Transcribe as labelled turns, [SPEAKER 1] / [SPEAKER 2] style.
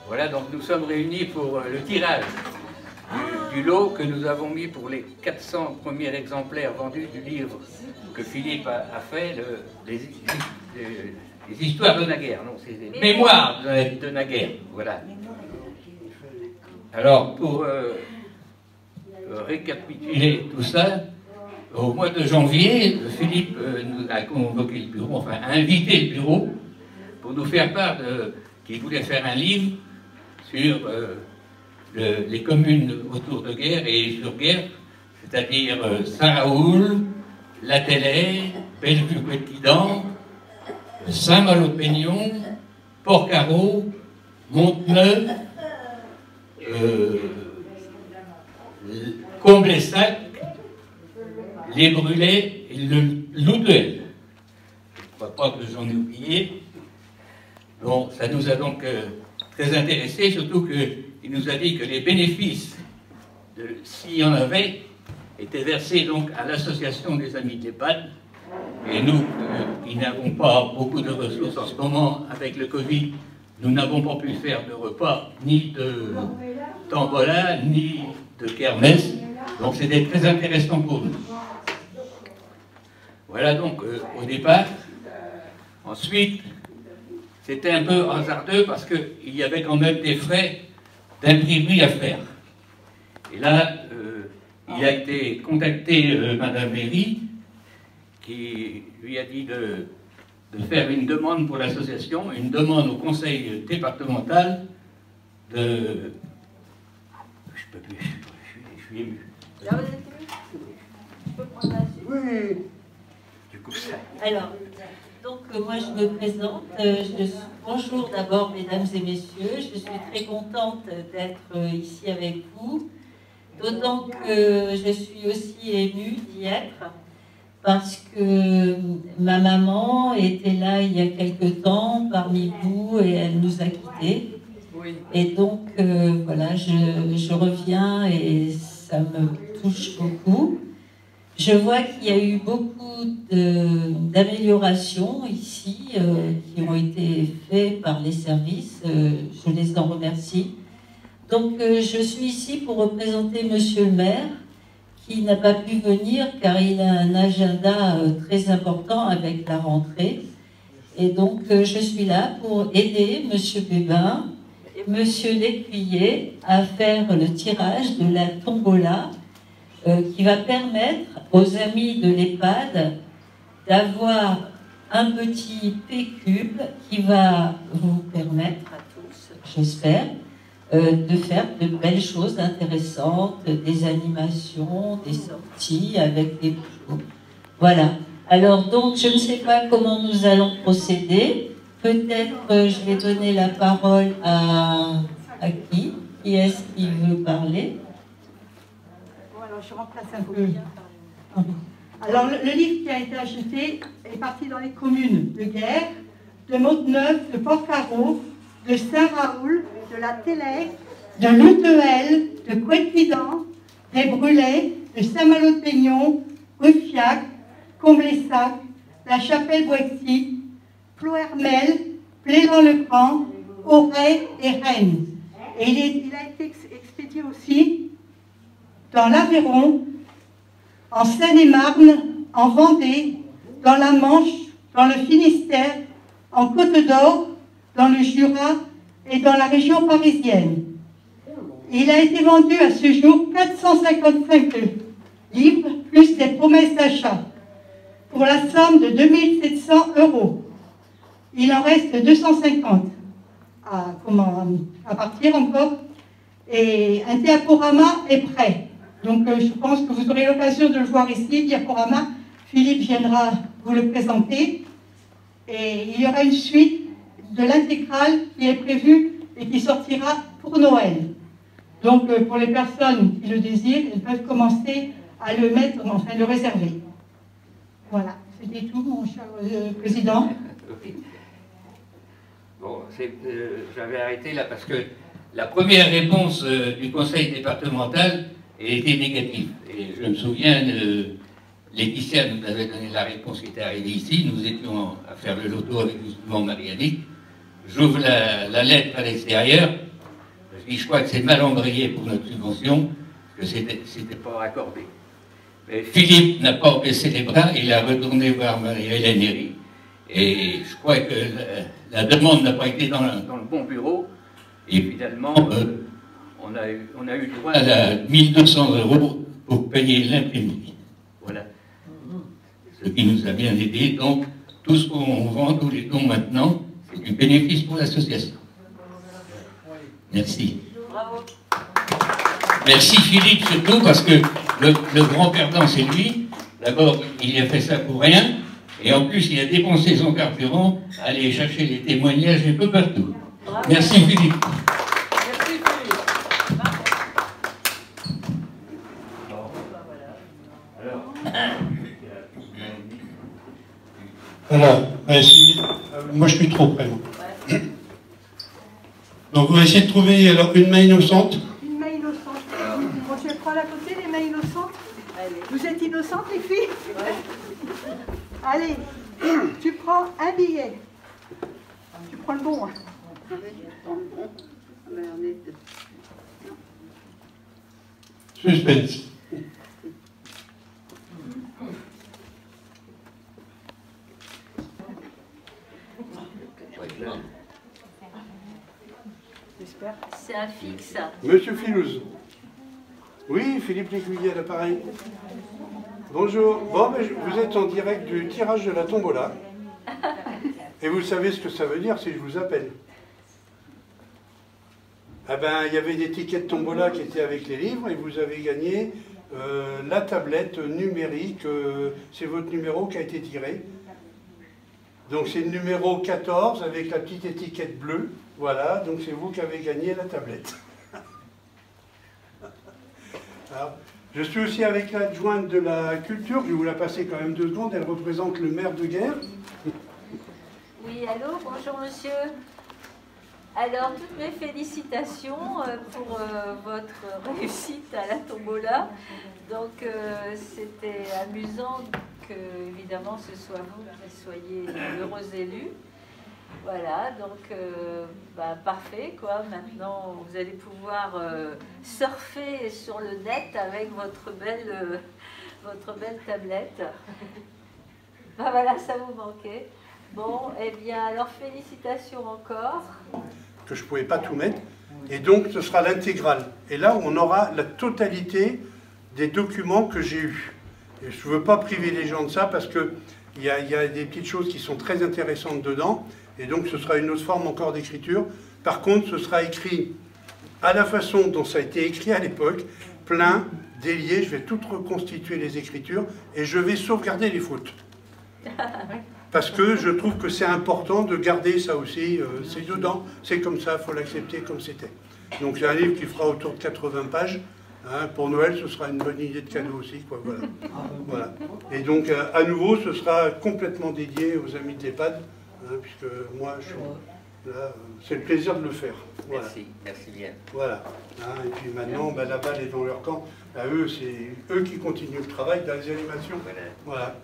[SPEAKER 1] Voilà, donc nous sommes réunis pour le tirage du lot que nous avons mis pour les 400 premiers exemplaires vendus du livre que Philippe a fait, les histoires de naguère, non, c'est des mémoires de naguère, voilà. Alors, pour récapituler tout ça, au mois de janvier, Philippe nous a convoqué le bureau, enfin a invité le bureau pour nous faire part qu'il voulait faire un livre sur les communes autour de Guerre et sur Guerre, c'est-à-dire Saint-Raoul, La Télé, Bellevue-Quétidan, Saint-Malo-de-Peignon, Port-Carreau, Monteneuve, Comblessac, Les Brûlés et le Loutuel. Je ne crois pas que j'en ai oublié. Bon, ça nous a donc très intéressés, surtout qu'il nous a dit que les bénéfices, s'il y en avait, étaient versés donc à l'association des Amis de l'EHPAD. Et nous, qui n'avons pas beaucoup de ressources en ce moment avec le Covid, nous n'avons pas pu faire de repas, ni de tombola, ni de kermesse. Donc c'était très intéressant pour nous. Voilà donc au départ. Ensuite, c'était un peu hasardeux parce qu'il y avait quand même des frais d'imprimerie à faire. Et là, il a été contacté Madame Méry, qui lui a dit de faire une demande pour l'association, une demande au conseil départemental de... Je peux plus, je suis ému.
[SPEAKER 2] Là, vous êtes ému ? Je peux prendre la suite ?
[SPEAKER 1] Oui. Du coup, ça...
[SPEAKER 2] Alors, donc moi je me présente. Bonjour d'abord mesdames et messieurs. Je suis très contente d'être ici avec vous. D'autant que je suis aussi émue d'y être. Parce que ma maman était là il y a quelque temps parmi vous et elle nous a quittés. Oui. Et donc voilà, je reviens et ça me touche beaucoup. Je vois qu'il y a eu beaucoup d'améliorations ici qui ont été faites par les services. Je les en remercie. Donc je suis ici pour représenter Monsieur le maire, qui n'a pas pu venir car il a un agenda très important avec la rentrée. Et donc, je suis là pour aider Monsieur Bébin et Monsieur Lécuyer à faire le tirage de la tombola qui va permettre aux amis de l'EHPAD d'avoir un petit P-cube qui va vous permettre à tous, j'espère, de faire de belles choses intéressantes, des animations, des sorties avec des bijoux. Voilà. Alors donc, je ne sais pas comment nous allons procéder. Peut-être je vais donner la parole à qui ? Qui est-ce qui veut parler ?
[SPEAKER 3] Bon, alors je remplace un peu. Alors le livre qui a été acheté est parti dans les communes de Guerre, de Monteneuve, de Port-Carreau, de Saint-Raoul, de La Télé, de Loutuel, de Quétidan, des Brûlés, de Saint-Malo-de-Peignon, Ruffiac, Comblessac, La Chapelle-Boissy, Ploermel, Plélan-le-Grand, Auray et Rennes. Et il a été expédié aussi dans l'Aveyron, en Seine-et-Marne, en Vendée, dans la Manche, dans le Finistère, en Côte d'Or, dans le Jura et dans la région parisienne. Il a été vendu à ce jour 455 livres, plus des promesses d'achat, pour la somme de 2700 €. Il en reste 250 à partir encore, et un diaporama est prêt. Donc je pense que vous aurez l'occasion de le voir ici, diaporama. Philippe viendra vous le présenter. Et il y aura une suite de l'intégrale qui est prévue et qui sortira pour Noël. Donc pour les personnes qui le désirent, elles peuvent commencer à le mettre, enfin le réserver. Voilà, c'était tout, mon cher président.
[SPEAKER 1] Bon, j'avais arrêté là parce que la première réponse du conseil départemental était négative. Et je me souviens, Laetitia nous avait donné la réponse qui était arrivée ici. Nous étions à faire le loto avec justement Marianique. J'ouvre la lettre à l'extérieur puis je crois que c'est mal embrayé pour notre subvention, que c'était pas accordé. Mais Philippe n'a pas baissé les bras, il a retourné voir Marie-Hélène Héry, et je crois que la demande n'a pas été dans le bon bureau, et finalement, on a eu droit à 1200 € pour payer l'imprimerie. Voilà. Ce qui nous a bien aidé. Donc, tout ce qu'on vend, tous les dons maintenant, c'est du bénéfice pour l'association. Merci.
[SPEAKER 2] Bravo.
[SPEAKER 1] Merci Philippe, surtout parce que le grand perdant, c'est lui. D'abord, il a fait ça pour rien. Et en plus, il a dépensé son carburant à aller chercher les témoignages un peu partout.
[SPEAKER 2] Bravo.
[SPEAKER 1] Merci Philippe.
[SPEAKER 2] Merci Philippe.
[SPEAKER 4] Alors, moi je suis trop près. Moi. Donc on va essayer de trouver alors une main innocente.
[SPEAKER 3] Une main innocente. Bon, tu les prends à côté, les mains innocentes. Vous êtes innocentes, les filles? Allez, tu prends un billet. Tu prends le bon.
[SPEAKER 4] Suspense.
[SPEAKER 3] J'espère.
[SPEAKER 2] C'est un fixe.
[SPEAKER 5] Monsieur Filouz. Oui, Philippe Lécuyer à l'appareil. Bonjour. Bon, ben, vous êtes en direct du tirage de la tombola. Et vous savez ce que ça veut dire si je vous appelle. Ah ben, il y avait des tickets de tombola qui étaient avec les livres et vous avez gagné la tablette numérique. C'est votre numéro qui a été tiré. Donc c'est le numéro 14 avec la petite étiquette bleue. Voilà, donc c'est vous qui avez gagné la tablette. Alors, je suis aussi avec l'adjointe de la culture, je vais vous la passer quand même 2 secondes, elle représente le maire de Guerre.
[SPEAKER 2] Oui, allô, bonjour monsieur. Alors, toutes mes félicitations pour votre réussite à la tombola. Donc, c'était amusant que, évidemment, ce soit vous qui soyez l'heureux élu. Voilà, donc, parfait, quoi. Maintenant, vous allez pouvoir surfer sur le net avec votre belle tablette. Ben voilà, ça vous manquait. Bon, eh bien, alors félicitations encore.
[SPEAKER 5] Que je ne pouvais pas tout mettre. Et donc, ce sera l'intégrale. Et là, on aura la totalité des documents que j'ai eus. Et je ne veux pas priver les gens de ça parce qu'il y a des petites choses qui sont très intéressantes dedans. Et donc, ce sera une autre forme encore d'écriture. Par contre, ce sera écrit à la façon dont ça a été écrit à l'époque, plein, délié. Je vais tout reconstituer les écritures et je vais sauvegarder les fautes. Parce que je trouve que c'est important de garder ça aussi, c'est dedans, c'est comme ça, il faut l'accepter comme c'était. Donc c'est un livre qui fera autour de 80 pages. Hein, pour Noël, ce sera une bonne idée de cadeau aussi, quoi, voilà. Voilà. Et donc, à nouveau, ce sera complètement dédié aux amis de l'EHPAD, hein, puisque moi, je suis là, c'est le plaisir de le faire. Voilà.
[SPEAKER 1] Merci bien.
[SPEAKER 5] Voilà. Hein, et puis maintenant, la balle est dans leur camp. À eux, c'est eux qui continuent le travail dans les animations. Voilà.